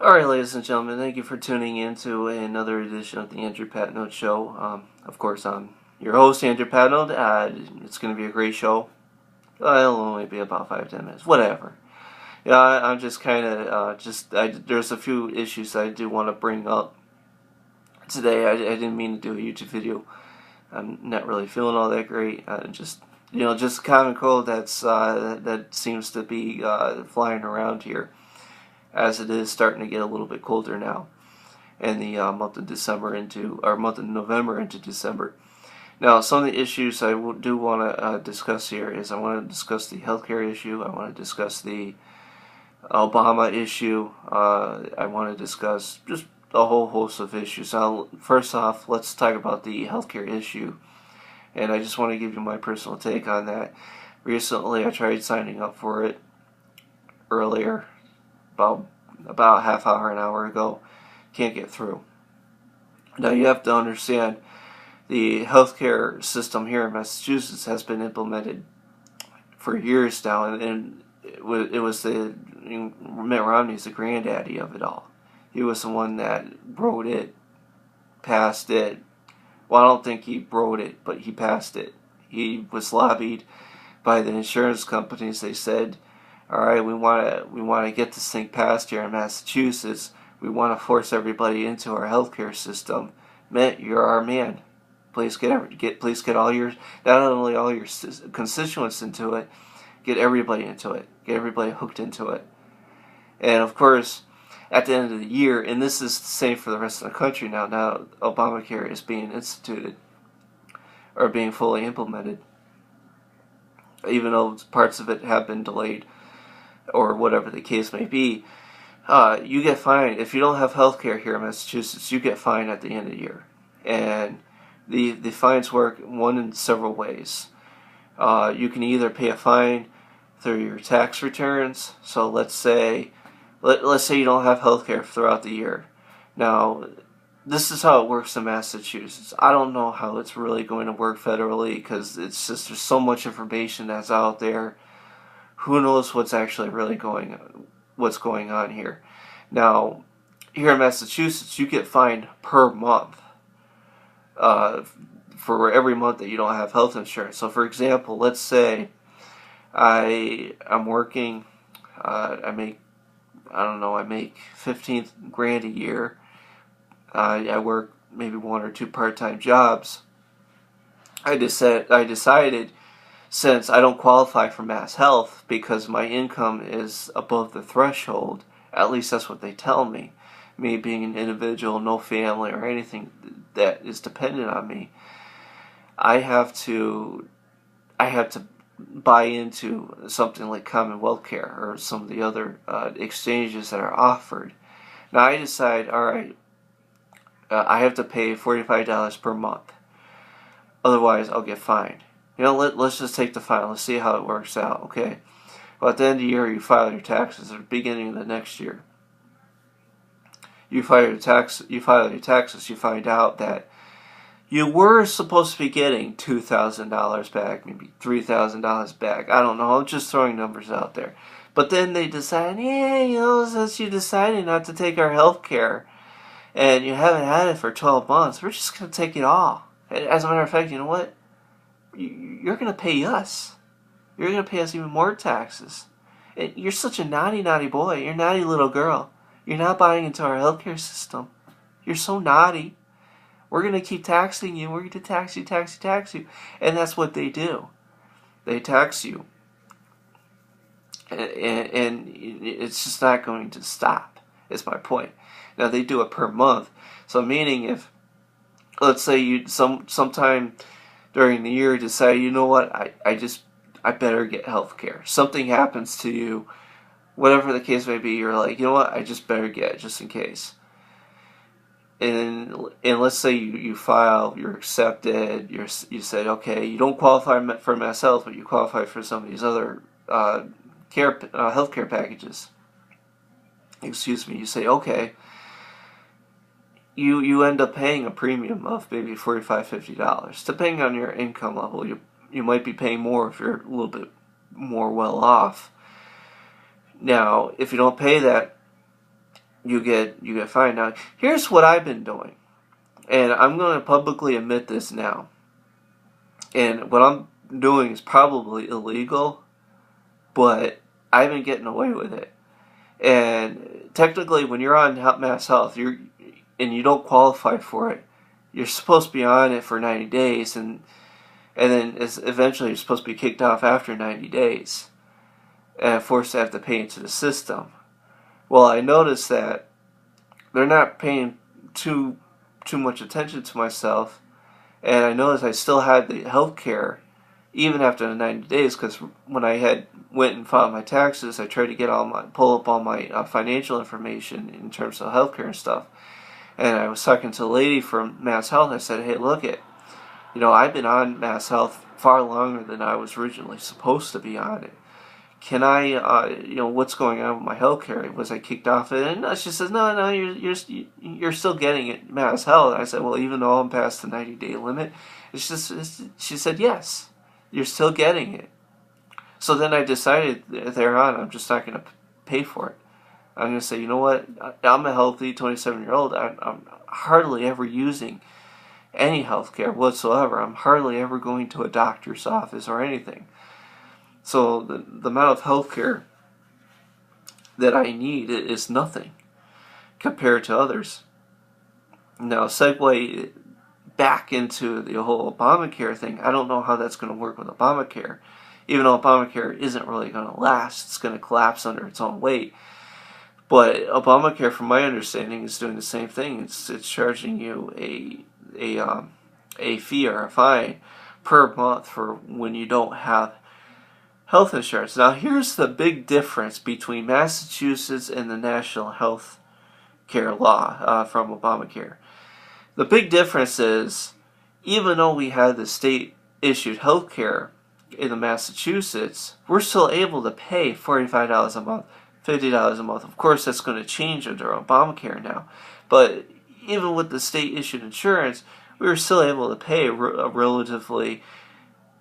Alright, ladies and gentlemen, thank you for tuning in to another edition of the Andrew Patnode Show. Of course, I'm your host, Andrew Patnode. It's going to be a great show. It'll only be about 5-10 minutes, whatever. Yeah, I'm just kind of, there's a few issues I do want to bring up today. I didn't mean to do a YouTube video. I'm not really feeling all that great. Just a common cold that seems to be flying around here, as it is starting to get a little bit colder now, and the month of November into December. Now, some of the issues I do want to discuss here is I want to discuss the healthcare issue. I want to discuss the Obama issue. I want to discuss just a whole host of issues. Now, first off, let's talk about the healthcare issue, and I just want to give you my personal take on that. Recently, I tried signing up for it earlier, about half hour, an hour ago. Can't get through. Now, you have to understand, the healthcare system here in Massachusetts has been implemented for years now, and it was Mitt Romney's the granddaddy of it all. He was the one that wrote it, passed it. Well, I don't think he wrote it, but he passed it. He was lobbied by the insurance companies. They said, all right, we want to get this thing passed here in Massachusetts. We want to force everybody into our healthcare system. Mitt, you're our man. Please get all your, not only all your constituents into it, get everybody into it. Get everybody hooked into it. And of course, at the end of the year, and this is the same for the rest of the country now. Now Obamacare is being instituted or being fully implemented, even though parts of it have been delayed, or whatever the case may be. You get fined if you don't have health care here in Massachusetts. You get fined at the end of the year, and the fines work one in several ways. You can either pay a fine through your tax returns. So let's say you don't have health care throughout the year. Now, this is how it works in Massachusetts. I don't know how it's really going to work federally, because it's just there's so much information that's out there. Who knows what's actually really going on here. Now, here in Massachusetts, you get fined per month for every month that you don't have health insurance. So, for example, let's say I'm working, I make 15 grand a year. I work maybe one or two part-time jobs. I decided, since I don't qualify for Mass Health because my income is above the threshold, at least that's what they tell me. Me being an individual, no family or anything that is dependent on me, I have to buy into something like Commonwealth Care or some of the other exchanges that are offered. Now I decide, all right, I have to pay $45 per month. Otherwise, I'll get fined. Let's just take the fine. Let's see how it works out, okay? Well, at the end of the year, you file your taxes. At the beginning of the next year, you file your taxes. You find out that you were supposed to be getting $2,000 back, maybe $3,000 back. I don't know. I'm just throwing numbers out there. But then they decide, since you decided not to take our health care and you haven't had it for 12 months, we're just going to take it all. As a matter of fact, you know what? You're going to pay us. You're going to pay us even more taxes. And you're such a naughty, naughty boy. You're a naughty little girl. You're not buying into our healthcare system. You're so naughty. We're going to keep taxing you. We're going to tax you. And that's what they do. They tax you. And it's just not going to stop. Is my point. Now, they do it per month. So meaning if, let's say you sometime during the year decide, you know what, I better get health care. Something happens to you, whatever the case may be, you're like, you know what, I just better get it just in case. And let's say you file, you're accepted, you said, okay, you don't qualify for Mass Health, but you qualify for some of these other health care packages. Excuse me. You say, okay. You end up paying a premium of maybe $45, $50. Depending on your income level, you might be paying more if you're a little bit more well off. Now, if you don't pay that, you get fined. Now, here's what I've been doing, and I'm going to publicly admit this now. And what I'm doing is probably illegal, but I've been getting away with it. And technically, when you're on Mass Health, and you don't qualify for it, you're supposed to be on it for 90 days, and then eventually you're supposed to be kicked off after 90 days and forced to have to pay into the system. Well, I noticed that they're not paying too much attention to myself, and I noticed I still had the health care even after the 90 days, because when I went and filed my taxes, I tried to pull up all my financial information in terms of healthcare and stuff. And I was talking to a lady from Mass Health. I said, "Hey, look it, I've been on Mass Health far longer than I was originally supposed to be on it. Can I, what's going on with my healthcare? Was I kicked off it?" And she says, "No, you're still getting it, Mass Health." And I said, "Well, even though I'm past the 90-day limit," she said, "Yes, you're still getting it." So then I decided thereon, I'm just not going to pay for it. I'm going to say, you know what? I'm a healthy 27-year-old. I'm hardly ever using any health care whatsoever. I'm hardly ever going to a doctor's office or anything. So the amount of health care that I need is nothing compared to others. Now, segue back into the whole Obamacare thing. I don't know how that's going to work with Obamacare. Even though Obamacare isn't really going to last, it's going to collapse under its own weight. But Obamacare, from my understanding, is doing the same thing. It's charging you a fee or a fine per month for when you don't have health insurance. Now, here's the big difference between Massachusetts and the national health care law from Obamacare. The big difference is, even though we had the state-issued health care in the Massachusetts, we're still able to pay $45 a month, $50 a month. Of course, that's going to change under Obamacare now. But even with the state-issued insurance, we were still able to pay a relatively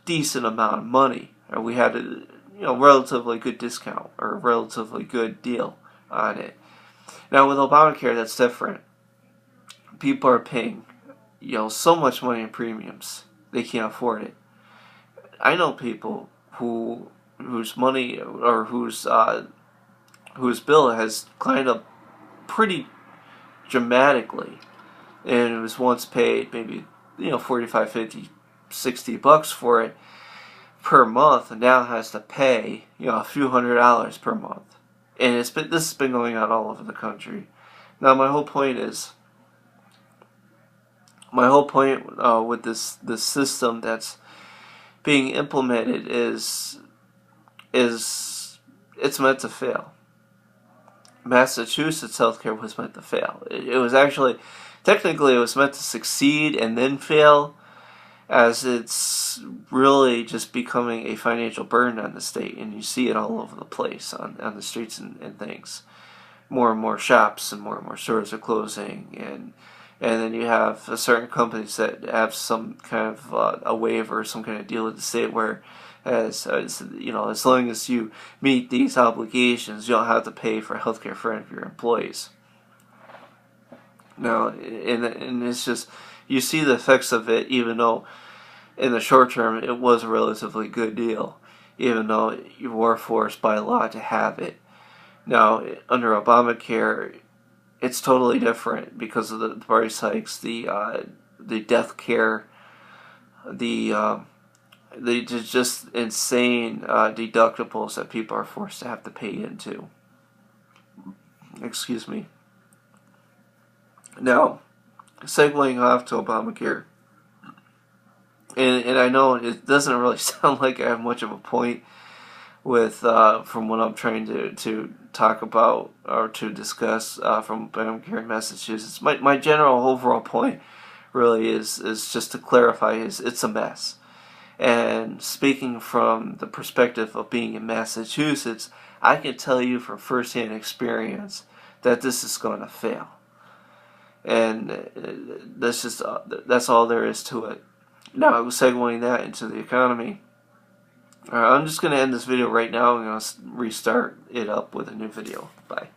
decent amount of money. We had a relatively good discount or a relatively good deal on it. Now with Obamacare, that's different. People are paying so much money in premiums they can't afford it. I know people whose money or whose bill has climbed up pretty dramatically, and it was once paid maybe $45, $50, $60 for it per month, and now has to pay a few $100s per month. And this has been going on all over the country. Now my whole point with this system that's being implemented is it's meant to fail. Massachusetts healthcare was meant to fail. It was actually, technically, it was meant to succeed and then fail, as it's really just becoming a financial burden on the state, and you see it all over the place on the streets and things. More and more shops and more stores are closing, and then you have certain companies that have some kind of a waiver, some kind of deal with the state where, as long as you meet these obligations, you don't have to pay for healthcare for any of your employees. Now, and it's just, you see the effects of it, even though in the short term it was a relatively good deal, even though you were forced by law to have it. Now, under Obamacare, it's totally different because of the price hikes, the death care, the just insane deductibles that people are forced to have to pay into. Excuse me. Now, segueing off to Obamacare, and I know it doesn't really sound like I have much of a point with from what I'm trying to talk about or to discuss from Obamacare in Massachusetts. My general overall point really is just to clarify it's a mess. And speaking from the perspective of being in Massachusetts, I can tell you from firsthand experience that this is going to fail. And that's all there is to it. Now, segueing that into the economy, I'm just going to end this video right now. I'm going to restart it up with a new video. Bye.